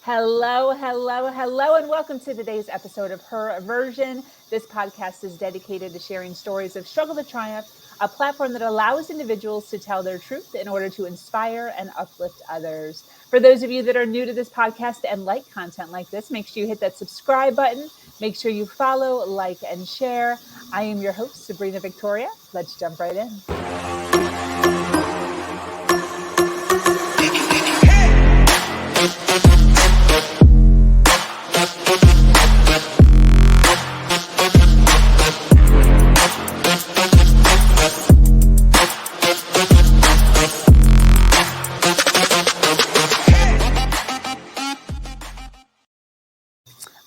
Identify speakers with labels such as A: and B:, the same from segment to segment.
A: Hello, and welcome to today's episode of Her Version. This podcast is dedicated to sharing stories of struggle to triumph, a platform that allows individuals to tell their truth in order to inspire and uplift others. For those of you that are new to this podcast and like content like this, make sure you hit that subscribe button. Make sure you follow, like, and share. I am your host, Sabrina Victoria. Let's jump right in.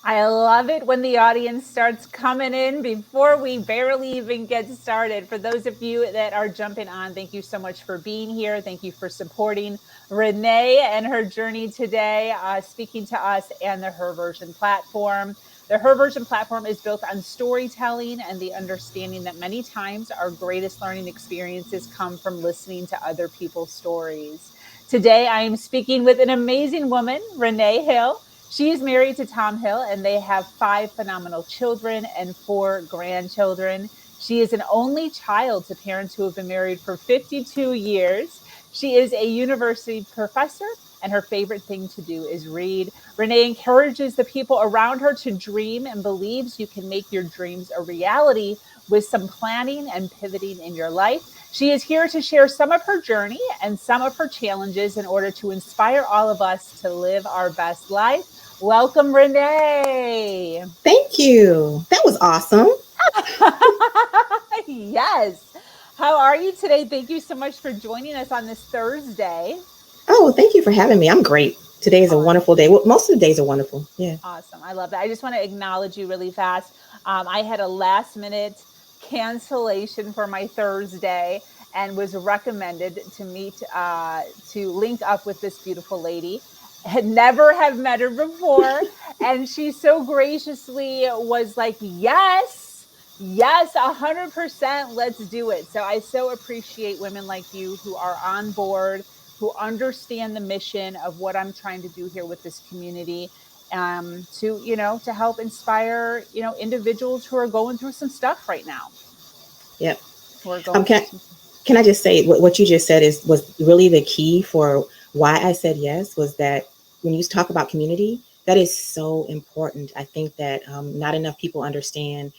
A: I love it when the audience starts coming in before we barely even get started. For those of you that are jumping on, thank you so much for being here. Thank you for supporting Renee and her journey today, speaking to us and the Her Version platform. The Her Version platform is built on storytelling and the understanding that many times our greatest learning experiences come from listening to other people's stories. Today, I am speaking with an amazing woman, Renee Hill. She is married to Tom Hill, and they have 5 phenomenal children and 4 grandchildren. She is an only child to parents who have been married for 52 years. She is a university professor, and her favorite thing to do is read. Renee encourages the people around her to dream and believes you can make your dreams a reality with some planning and pivoting in your life. She is here to share some of her journey and some of her challenges in order to inspire all of us to live our best life. Welcome, Renee.
B: Thank you. That was awesome.
A: Yes. How are you today? Thank you so much for joining us on this Thursday.
B: Oh, thank you for having me. I'm great. Today is a wonderful day. Well, most of the days are wonderful. Yeah.
A: Awesome. I love that. I just want to acknowledge you really fast. I had a last minute cancellation for my Thursday and was recommended to to link up with this beautiful lady. Had never have met her before, and she so graciously was like, yes, 100%, let's do it. So I so appreciate women like you who are on board, who understand the mission of what I'm trying to do here with this community, to help inspire, individuals who are going through some stuff right now.
B: Yep. Can I just say what you just said was really the key for why I said yes, was that when you talk about community, that is so important. I think that not enough people understand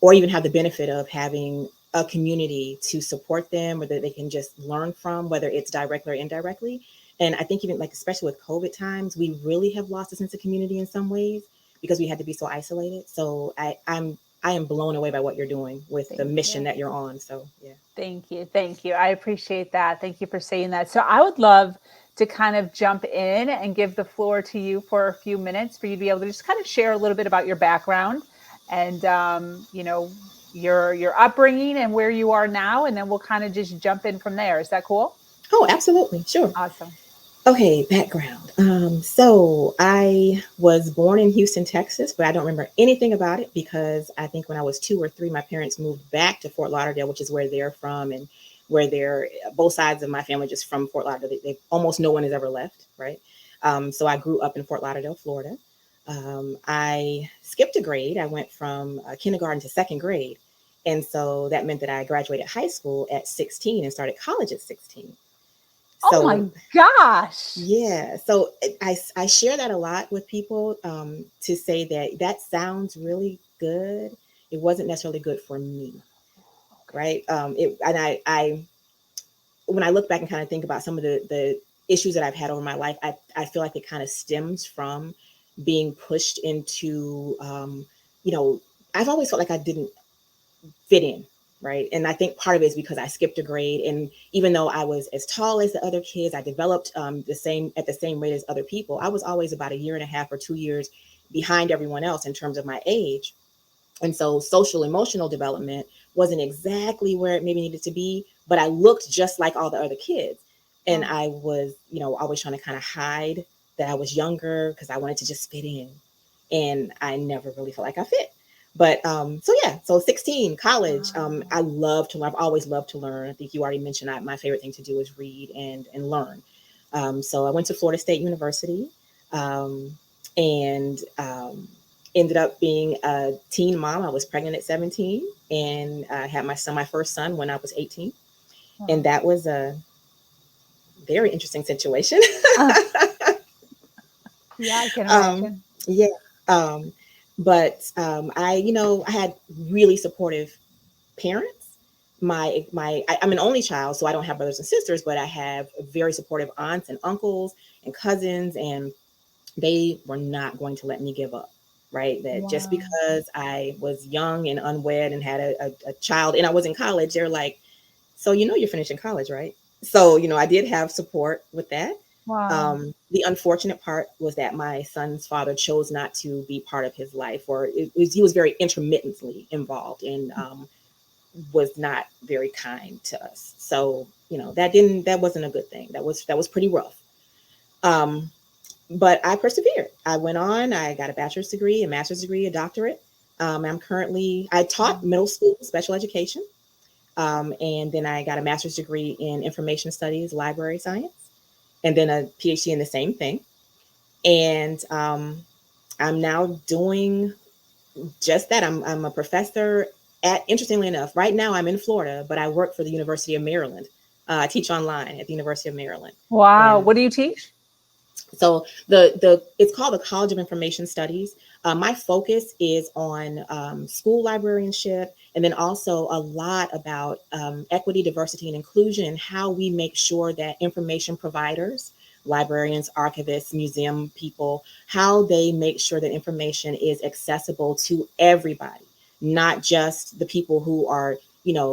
B: or even have the benefit of having a community to support them or that they can just learn from, whether it's directly or indirectly. And I think even especially with COVID times, we really have lost a sense of community in some ways because we had to be so isolated. So I am blown away by what you're doing with the mission that you're on. So, yeah.
A: Thank you. I appreciate that. Thank you for saying that. So I would love to kind of jump in and give the floor to you for a few minutes for you to be able to just kind of share a little bit about your background and, your upbringing and where you are now. And then we'll kind of just jump in from there. Is that cool?
B: Oh, absolutely. Sure.
A: Awesome.
B: Okay, background. So I was born in Houston, Texas, but I don't remember anything about it because I think when I was 2 or 3, my parents moved back to Fort Lauderdale, which is where they're from and where both sides of my family just from Fort Lauderdale. They almost no one has ever left, right? So I grew up in Fort Lauderdale, Florida. I skipped a grade. I went from kindergarten to 2nd grade. And so that meant that I graduated high school at 16 and started college at 16.
A: So, oh my gosh.
B: Yeah. So I share that a lot with people to say that sounds really good. It wasn't necessarily good for me. Okay. Right. I when I look back and kind of think about some of the issues that I've had over my life, I feel like it kind of stems from being pushed into, I've always felt like I didn't fit in. Right. And I think part of it is because I skipped a grade. And even though I was as tall as the other kids, I developed at the same rate as other people. I was always about 1.5 years or 2 years behind everyone else in terms of my age. And so social emotional development wasn't exactly where it maybe needed to be, but I looked just like all the other kids. And I was, always trying to kind of hide that I was younger because I wanted to just fit in. And I never really felt like I fit. But so 16, college, I love to learn. I've always loved to learn. I think you already mentioned my favorite thing to do is read and learn. So I went to Florida State University. and ended up being a teen mom. I was pregnant at 17 and had my first son when I was 18.
A: Wow.
B: And that was a very interesting situation.
A: Yeah, I can
B: um,
A: imagine.
B: yeah. I had really supportive parents. I'm an only child, so I don't have brothers and sisters, but I have very supportive aunts and uncles and cousins, and they were not going to let me give up. Right, that just
A: Wow.
B: because I was young and unwed and had a child and I was in college, they're like, so you're finishing college, right? So I did have support with that.
A: Wow.
B: The unfortunate part was that my son's father chose not to be part of his life, or he was very intermittently involved and was not very kind to us. So that wasn't a good thing. That was pretty rough. Um, but I persevered. I went on. I got a bachelor's degree, a master's degree, a doctorate. I taught middle school special education. And then I got a master's degree in information studies, library science, and then a PhD in the same thing. And I'm now doing just that. I'm a professor interestingly enough, right now I'm in Florida, but I work for the University of Maryland. I teach online at the University of Maryland.
A: Wow.
B: And
A: What do you teach?
B: so the it's called the College of Information Studies. My focus is on school librarianship, and then also a lot about equity, diversity, and inclusion, and how we make sure that information providers, librarians, archivists, museum people, how they make sure that information is accessible to everybody, not just the people who are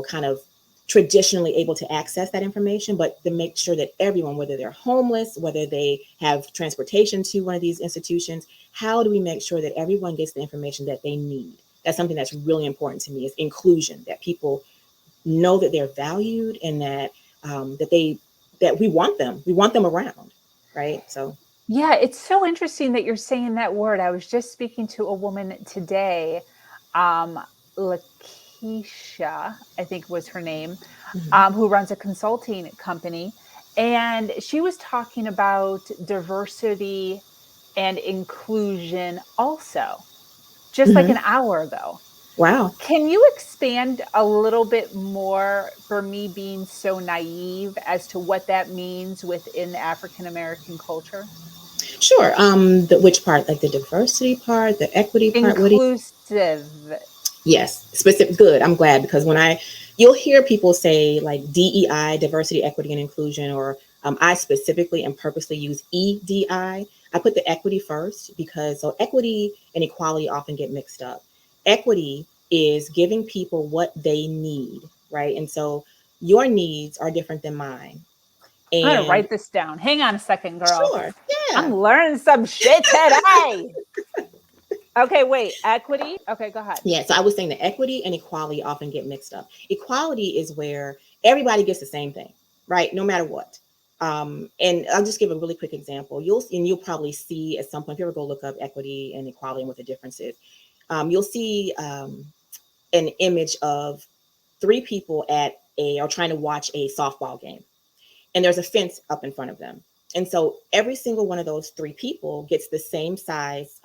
B: kind of traditionally able to access that information, but to make sure that everyone, whether they're homeless, whether they have transportation to one of these institutions, how do we make sure that everyone gets the information that they need? That's something that's really important to me, is inclusion, that people know that they're valued and that we want them around, right? So
A: Yeah, it's so interesting that you're saying that word. I was just speaking to a woman today, um, Lakeisha, I think was her name,
B: mhm.
A: who runs a consulting company. And she was talking about diversity and inclusion also, just like
B: Mhm.
A: an hour ago.
B: Wow.
A: Can you expand a little bit more for me being so naive as to what that means within the African American culture?
B: Sure. Which part? Like the diversity part, the equity part? What do you?
A: Inclusive.
B: Yes, specific. Good. I'm glad, because you'll hear people say like DEI, diversity, equity, and inclusion, or I specifically and purposely use EDI. I put the equity first because so equity and equality often get mixed up. Equity is giving people what they need, right? And so your needs are different than mine.
A: I'm going to
B: And
A: write this down. Hang on a second, girl.
B: sure,
A: I'm
B: yeah.
A: learning some shit today. Okay, wait. Equity. Okay, go ahead.
B: Yeah, so I was saying that equity and equality often get mixed up. Equality is where everybody gets the same thing, right? No matter what. And I'll just give a really quick example. You'll probably see at some point, if you ever go look up equity and equality and what the difference is, you'll see an image of three people are trying to watch a softball game, and there's a fence up in front of them. And so every single one of those three people gets the same size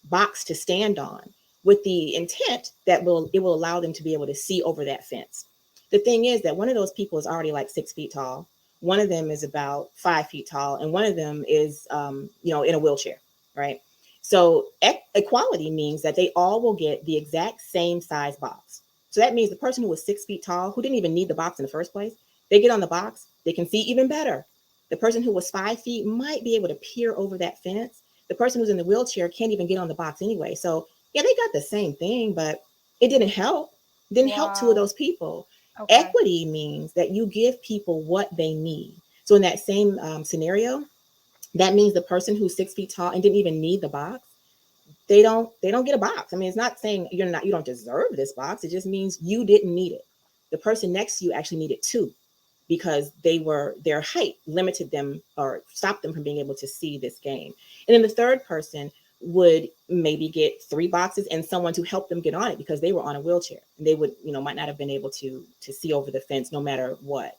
B: box to stand on, with the intent that it will allow them to be able to see over that fence. The thing is that one of those people is already like 6 feet tall. One of them is about 5 feet tall, and one of them is, in a wheelchair, right? So equality means that they all will get the exact same size box. So that means the person who was 6 feet tall, who didn't even need the box in the first place, they get on the box, they can see even better. The person who was 5 feet might be able to peer over that fence. The person who's in the wheelchair can't even get on the box anyway. So, yeah, they got the same thing, but it didn't help. It didn't help two of
A: Wow.
B: those people.
A: Okay.
B: Equity means that you give people what they need. So, in that same scenario, that means the person who's 6 feet tall and didn't even need the box, they don't get a box. I mean, it's not saying you don't deserve this box. It just means you didn't need it. The person next to you actually needed two, because their height limited them or stopped them from being able to see this game. And then the third person would maybe get three boxes and someone to help them get on it because they were on a wheelchair, and they would might not have been able to see over the fence no matter what.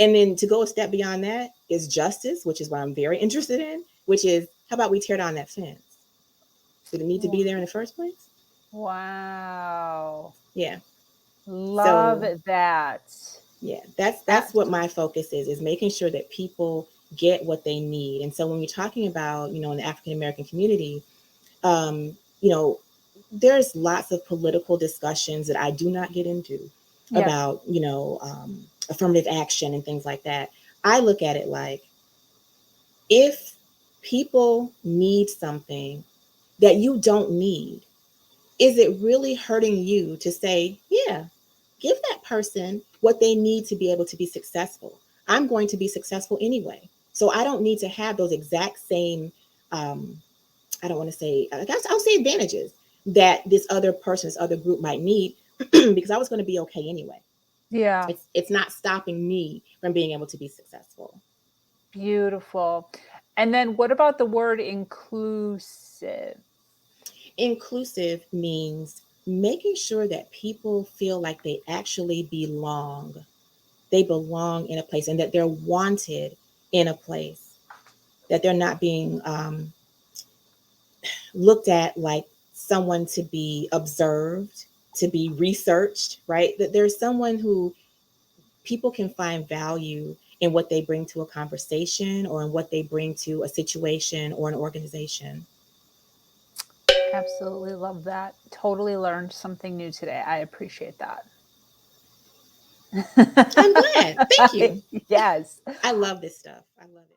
B: And then to go a step beyond that is justice, which is what I'm very interested in, which is How about we tear down that fence? Did it need to be there in the first place?
A: Wow.
B: Yeah.
A: Love
B: So
A: that.
B: yeah, that's what my focus is making sure that people get what they need. And so when you're talking about, in the African American community, um, you know, there's lots of political discussions that I do not get into
A: Yeah.
B: about, affirmative action and things like that. I look at it like, if people need something that you don't need, is it really hurting you to say, yeah, give that person what they need to be able to be successful? I'm going to be successful anyway. So I don't need to have those exact same, um, I don't want to say, I guess I'll say advantages that this other person, this other group might need because I was going to be okay anyway.
A: Yeah.
B: It's not stopping me from being able to be successful.
A: Beautiful. And then what about the word inclusive?
B: Inclusive means making sure that people feel like they actually belong. They belong in a place and that they're wanted in a place, that they're not being looked at like someone to be observed, to be researched, right? That there's someone who people can find value in what they bring to a conversation or in what they bring to a situation or an organization.
A: Absolutely love that. Totally learned something new today. I appreciate
B: I'm glad. Thank
A: that.
B: you.
A: Yes.
B: I love this stuff. I love it.